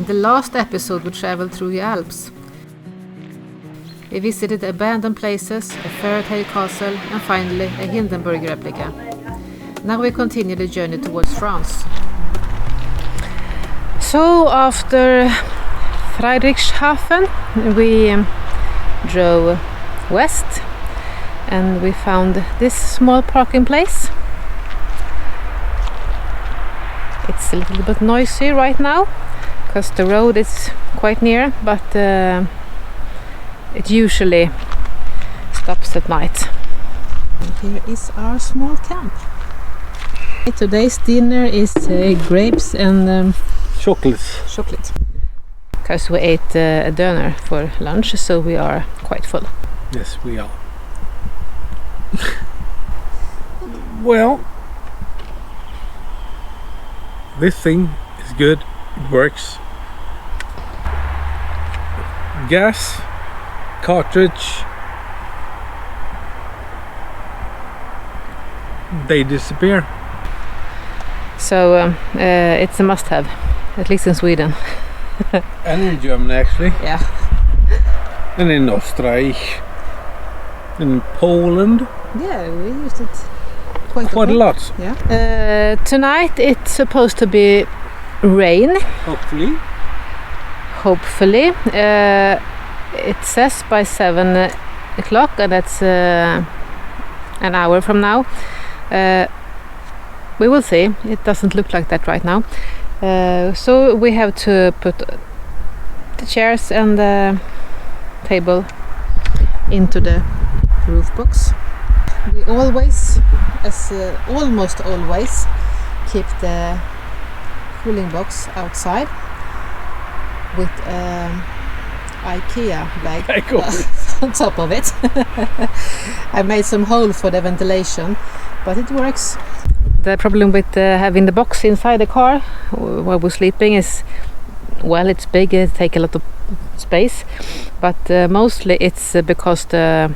In the last episode we traveled through the Alps. We visited abandoned places, a fairy tale castle and finally a Hindenburg replica. Now we continue the journey towards France. So after Friedrichshafen we drove west and we found this small parking place. It's a little bit noisy right now because the road is quite near, but it usually stops at night. And here is our small camp. Today's dinner is grapes and chocolate. Because we ate a dinner for lunch, so we are quite full. Yes, we are. Well, this thing is good. It works. Gas, cartridge, they disappear. So it's a must-have, at least in Sweden. And in Germany, actually. Yeah. And in Austria. In Poland. Yeah, we used it quite a lot. Yeah. Tonight it's supposed to be rain. Hopefully. It says by 7 o'clock, and that's an hour from now. We will see. It doesn't look like that right now. So we have to put the chairs and the table into the roof box. We always, almost always, keep the cooling box outside with IKEA bag on top of it. I made some hole for the ventilation, but it works. The problem with having the box inside the car while we're sleeping is, well, it's big, it takes a lot of space, but mostly it's because the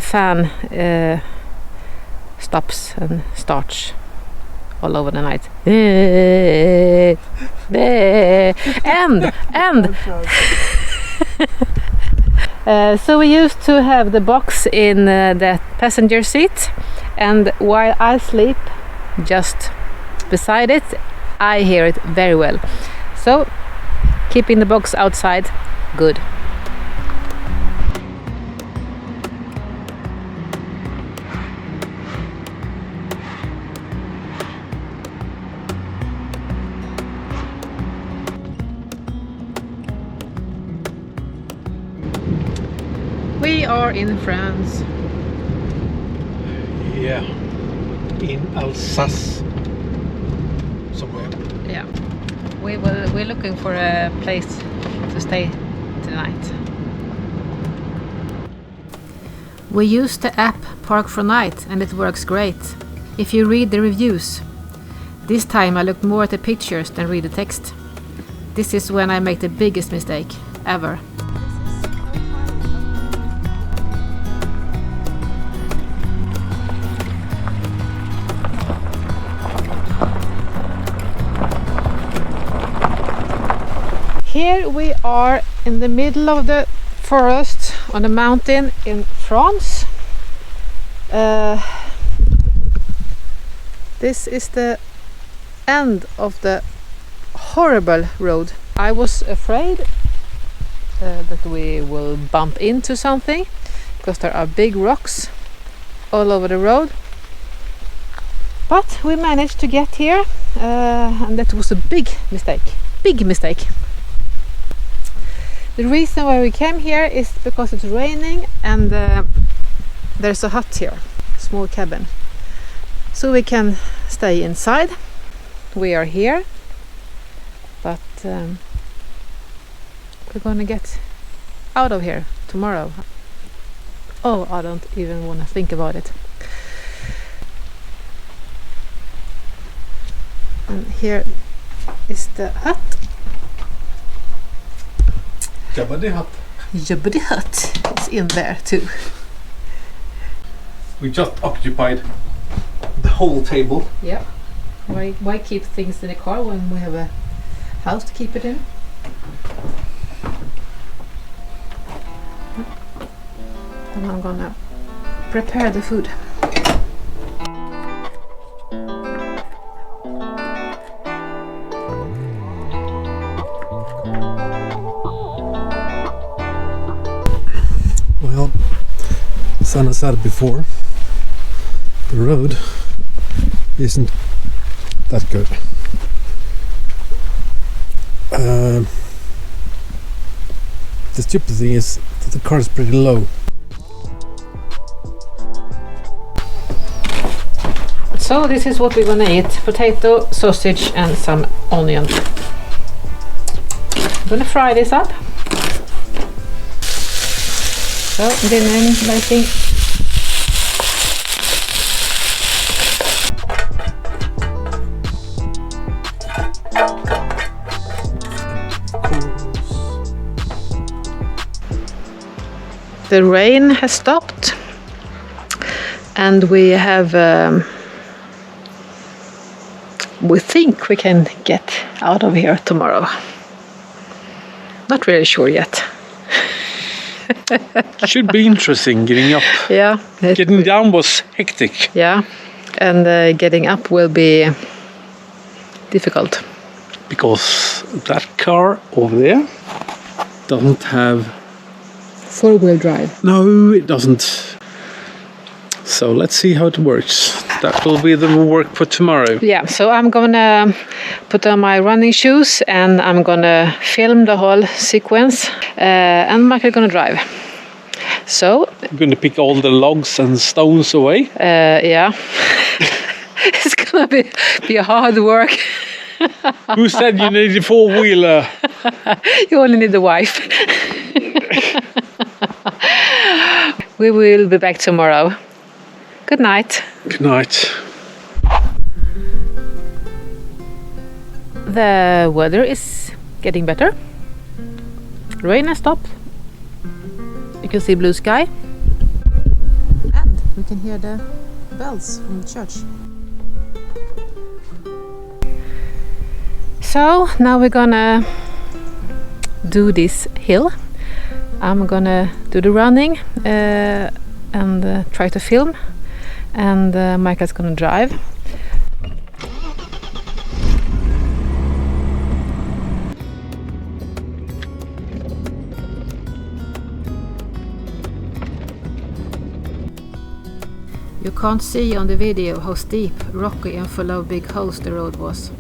fan stops and starts all over the night. So we used to have the box in the passenger seat, and while I sleep just beside it, I hear it very well. So keeping the box outside, good. We are in France. Yeah, in Alsace somewhere. Yeah, we're looking for a place to stay tonight. We used the app Park for Night and it works great if you read the reviews. This time I looked more at the pictures than read the text. This is when I make the biggest mistake ever. Here we are in the middle of the forest on a mountain in France. This is the end of the horrible road. I was afraid that we will bump into something because there are big rocks all over the road. But we managed to get here and that was a big mistake. Big mistake. The reason why we came here is because it's raining and there's a hut here, small cabin. So we can stay inside. We are here, but we're gonna get out of here tomorrow. Oh, I don't even want to think about it. And here is the hut. Jabba the Hutt. Jabba the Hutt is in there too. We just occupied the whole table. Yeah. Why keep things in the car when we have a house to keep it in. And I'm gonna prepare the food. Well, as Anna said before, the road isn't that good. The stupid thing is that the car is pretty low. So this is what we're gonna eat: potato, sausage and some onion. I'm gonna fry this up. So dinner lighting. The rain has stopped and we have we think we can get out of here tomorrow. Not really sure yet. Should be interesting getting up. Yeah. Getting down was hectic. Yeah, and getting up will be difficult. Because that car over there doesn't have... Four-wheel drive. No, it doesn't. So let's see how it works. That will be the work for tomorrow. Yeah, so I'm gonna put on my running shoes and I'm gonna film the whole sequence and Michael's gonna drive. So I'm gonna pick all the logs and stones away. Yeah. It's gonna be a hard work. Who said you need a four-wheeler? You only need the wife. We will be back tomorrow. Good night. Good night. The weather is getting better. Rain has stopped. You can see blue sky. And we can hear the bells from the church. So now we're gonna do this hill. I'm gonna do the running and try to film, and Michael's gonna drive. You can't see on the video how steep, rocky and full of big holes the road was.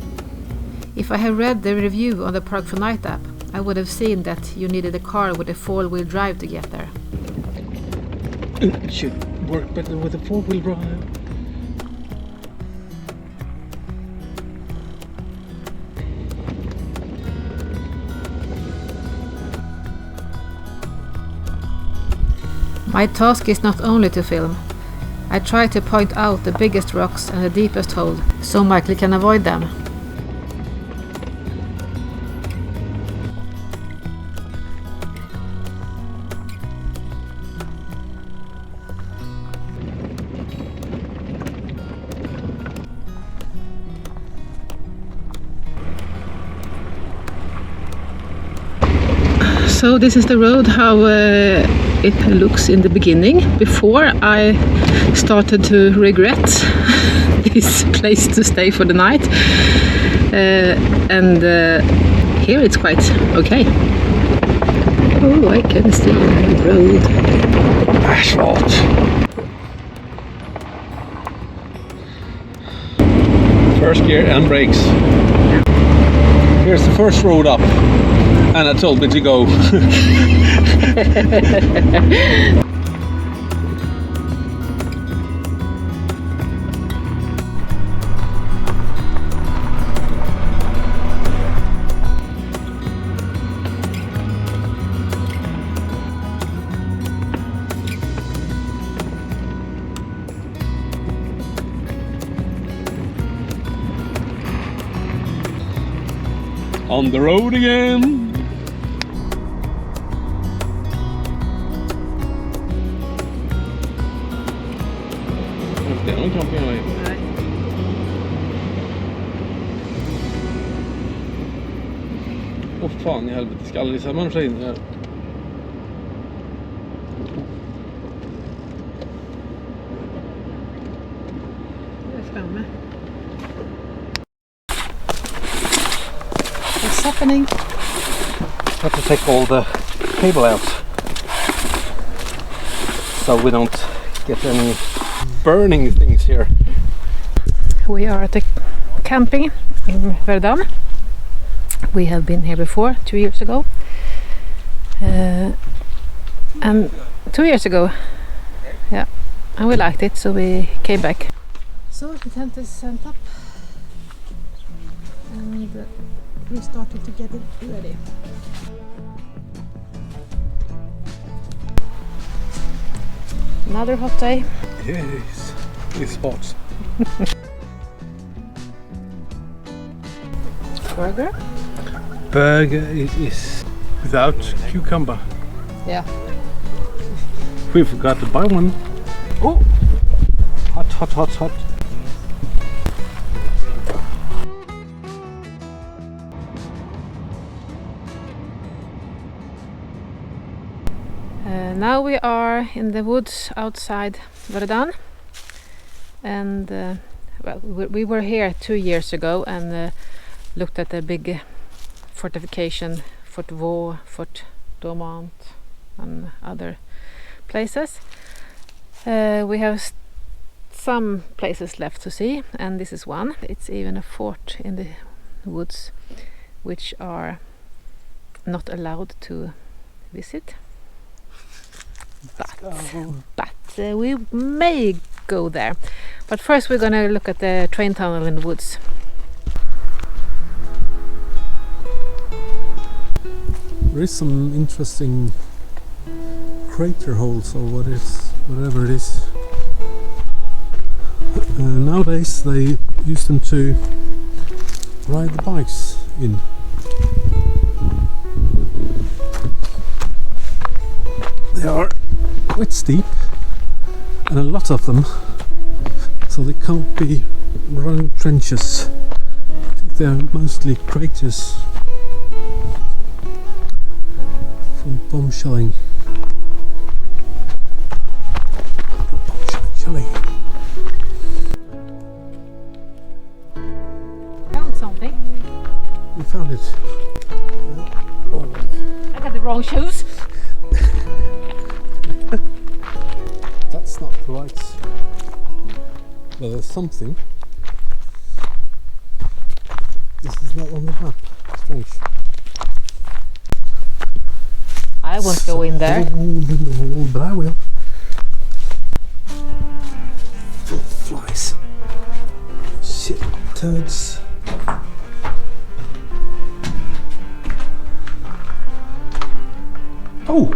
If I had read the review on the Park for Night app, I would have seen that you needed a car with a four-wheel drive to get there. It should work better with a four-wheel drive. My task is not only to film. I try to point out the biggest rocks and the deepest hole, so Michael can avoid them. So this is the road, how it looks in the beginning, before I started to regret this place to stay for the night. And here it's quite okay. Oh, I can see the road. Asphalt. First gear and brakes. Here's the first road up. Anna told me to go. On the road again. Åh fan i helvete, ska aldrig samman sig in här. Framme. What's happening? Have to take all the cable out so we don't get any burning things here. We are at the camping in Verdun. We have been here before 2 years ago. And 2 years ago, yeah, and we liked it, so we came back. So the tent is sent up and we started to get it ready. Another hot day. Yes, it's hot. Burger? Burger it is without cucumber. Yeah. We forgot to buy one. Oh, hot, hot, hot, hot. Now we are in the woods outside Verdun, and well, we were here 2 years ago and looked at the big fortification, Fort Vaux, Fort Dormant and other places. We have some places left to see, and this is one. It's even a fort in the woods which are not allowed to visit. But we may go there. But first we're gonna look at the train tunnel in the woods. There is some interesting crater holes or whatever it is. Nowadays they use them to ride the bikes in. They are quite steep and a lot of them, so they can't be running trenches. I think they're mostly craters from bomb shelling. Shelling. Found something. We found it. Yeah. Oh. I got the wrong shoes. That's not right. Well, there's something. This is not on the map. Strange. I won't go in there. Oh, but I will. Flies. Shit, turds. Oh!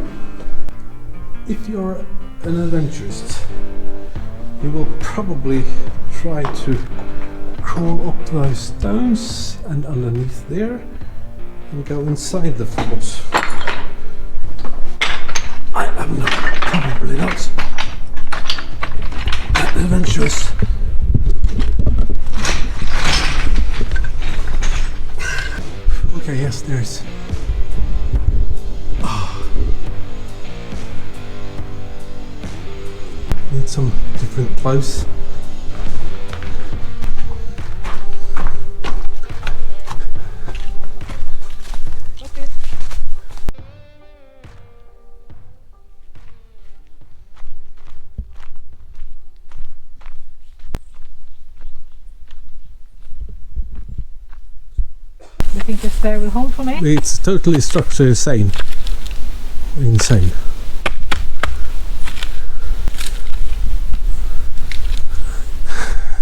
If you're an adventurist, you will probably try to crawl up those stones and underneath there and go inside the fort. I am not, probably not that adventurous. Okay, yes, there is. Need some different clothes. You think this stair will hold for me? It's totally structurally insane.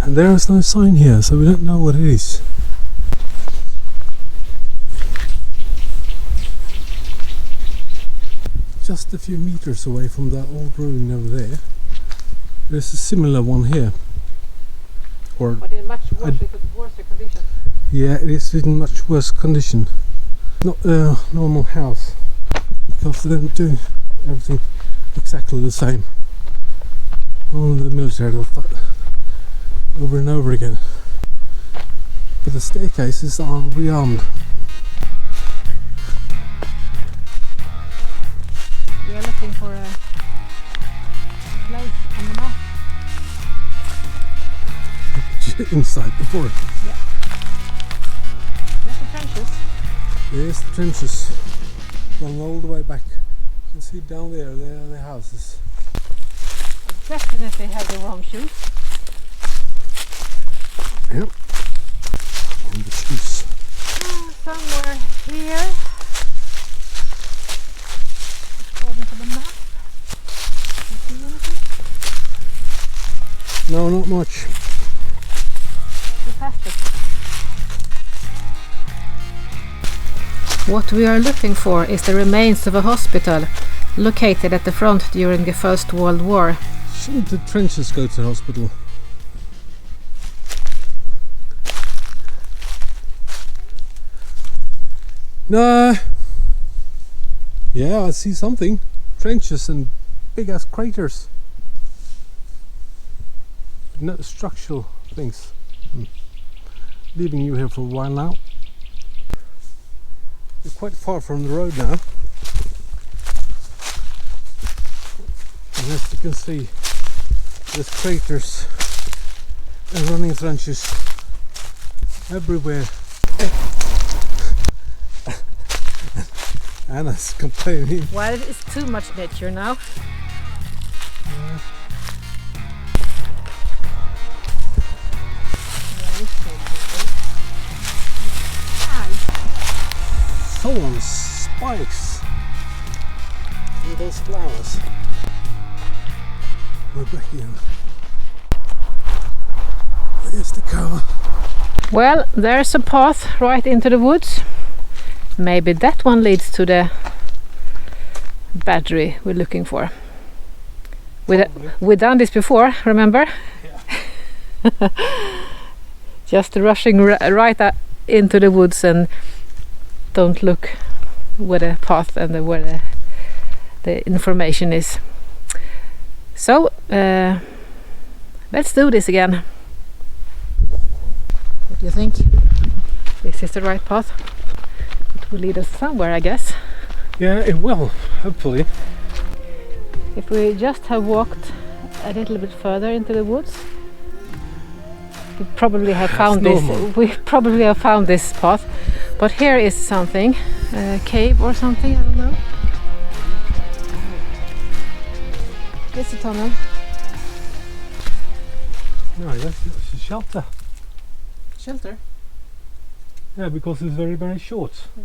And there is no sign here, so we don't know what it is. Just a few meters away from that old ruin over there, there's a similar one here. But in much worse condition. Yeah, it is in much worse condition. Not a normal house, because they don't do everything exactly the same. Only the military does that over and over again. But the staircases are rearmed. looking for a place on the map. Inside the forest. Yeah. There's the trenches. There's the trenches going all the way back. You can see down there, there are the houses. Definitely have the wrong shoes. Yep. And the shoes. Somewhere here. According to the map. You see anything? No, not much. We passed it. What we are looking for is the remains of a hospital located at the front during the First World War. Shouldn't the trenches go to the hospital? No. Yeah, I see something. Trenches and big ass craters. No structural things. Leaving you here for a while now. You're quite far from the road now. And as you can see, there's craters and running trenches everywhere. Anna's complaining. Well, it's too much nature now. Thorns, spikes, and those flowers. We're back in. There's the car. Well, there's a path right into the woods. Maybe that one leads to the battery we're looking for. We've done this before, remember? Yeah. Just rushing right into the woods and don't look where the path and where the information is. So let's do this again. What do you think? This is the right path. It will lead us somewhere, I guess. Yeah, it will, hopefully. If we just have walked a little bit further into the woods, we probably have found this. We probably have found this path. But here is something, a cave or something, I don't know. It's a tunnel. No, that's a shelter. Shelter? Yeah, because it's very, very short. Yeah.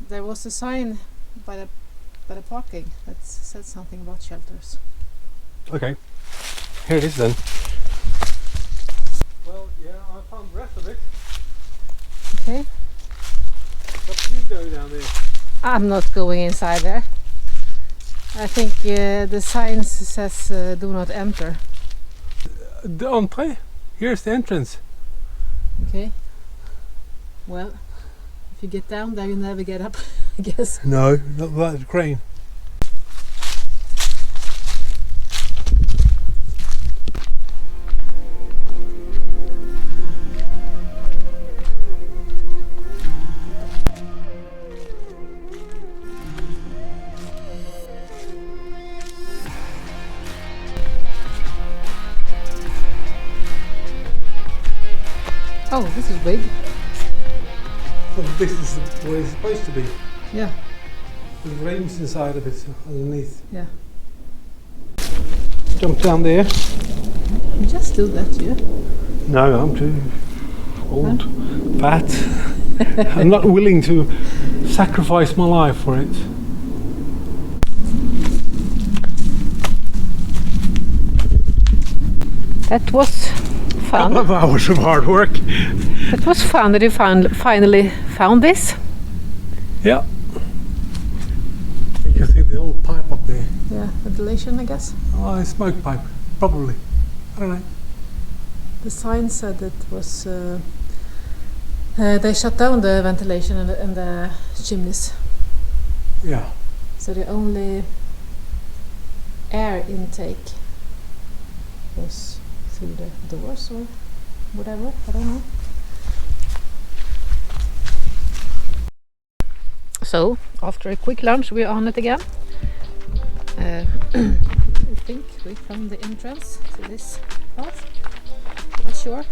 There was a sign by the parking that said something about shelters. Okay, here it is then. Well, yeah, I found the rest of it. Okay. But you go down there. I'm not going inside there. I think the sign says do not enter. The entrée. Here's the entrance. Okay. Well, if you get down there, you never get up, I guess. No, not by the crane. Oh, this is big. Well, this is the way it's supposed to be. Yeah. There's rooms inside of it, underneath. Yeah. Jump down there. You just do that, yeah? No, I'm too old, fat. I'm not willing to sacrifice my life for it. That was fun. A couple of hours of hard work. It was fun that you finally found this. Yeah. You can see the old pipe up there. Yeah, ventilation, I guess. Oh, a smoke pipe, probably. I don't know. The sign said it was. They shut down the ventilation and the chimneys. Yeah. So the only air intake was through the doors or whatever. I don't know. So, after a quick lunch, we're on it again. I think we found the entrance to this path. Not sure.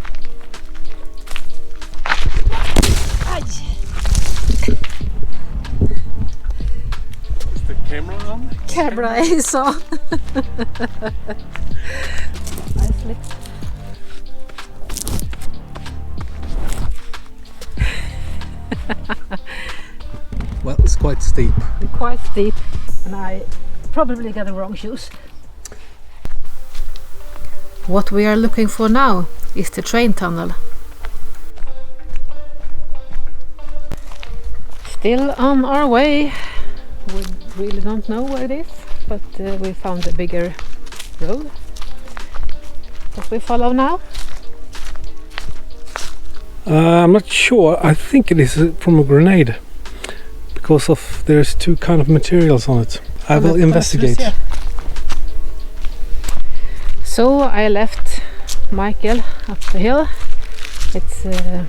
Is the camera on? Camera is on. I slipped. Well, it's quite steep. Quite steep, and I probably got the wrong shoes. What we are looking for now is the train tunnel. Still on our way. We really don't know where it is, but we found a bigger road that we follow now. I'm not sure. I think it is from a grenade, because of there's two kind of materials on it. I will investigate. Yeah. So I left Michael up the hill. It's a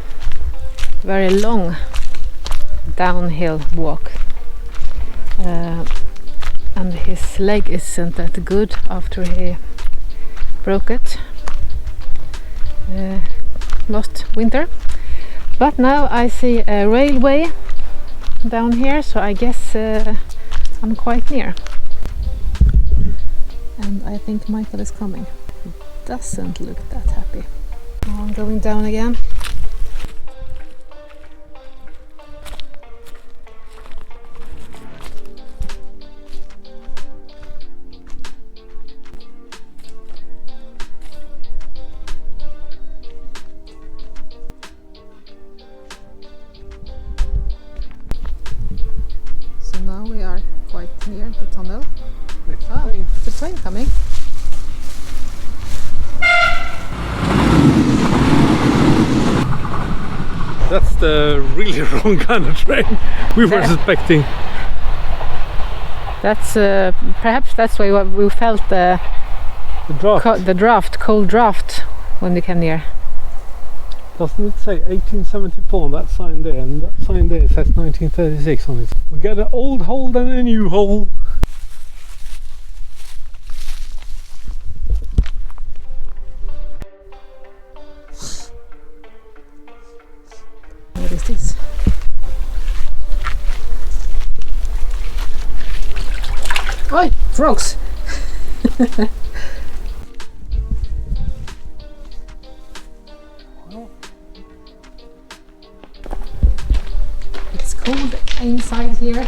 very long downhill walk, and his leg isn't that good after he broke it last winter. But now I see a railway down here, so I guess I'm quite near. And I think Michael is coming. He doesn't look that happy. Now I'm going down again. So now we are quite near the tunnel. Oh, it's a train coming. That's the really wrong kind of train we were suspecting. That's perhaps that's why we felt the cold draft when we came near. Doesn't it say 1874 on that sign there, and that sign there says 1936 on it? We got an old hole and a new hole. What is this? Oi, frogs! It's cold inside here.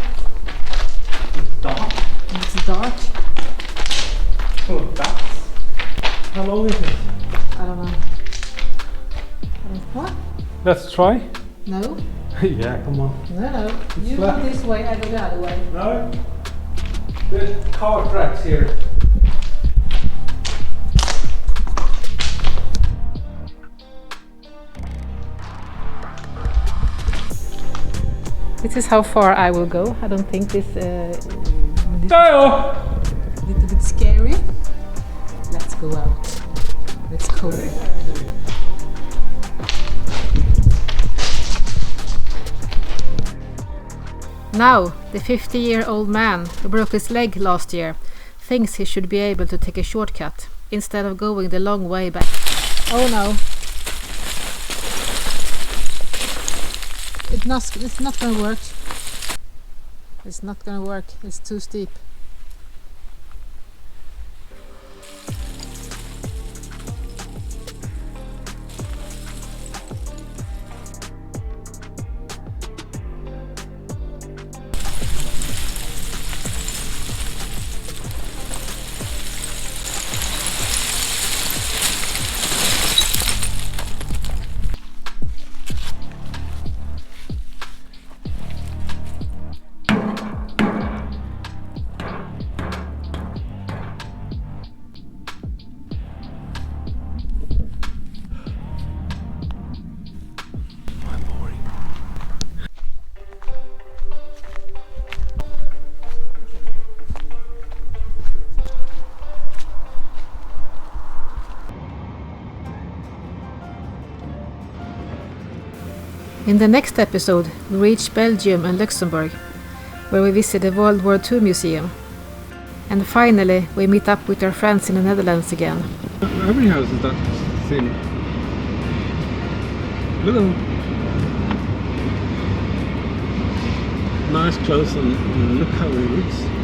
It's dark. It's dark. Oh, bats. How long is it? I don't know. What? Let's try. No. Yeah, come on. No. You flat. go this way, I go the other way. No. There's car tracks here. This is how far I will go. I don't think this is No! a little bit scary. Let's go out. It's cold. Now, the 50-year-old man who broke his leg last year thinks he should be able to take a shortcut instead of going the long way back. Oh no. It's not gonna work. It's not gonna work. It's too steep. In the next episode, we reach Belgium and Luxembourg, where we visit the World War II Museum. And finally we meet up with our friends in the Netherlands again. Every house is that same. Look at them. Nice close and look how it looks.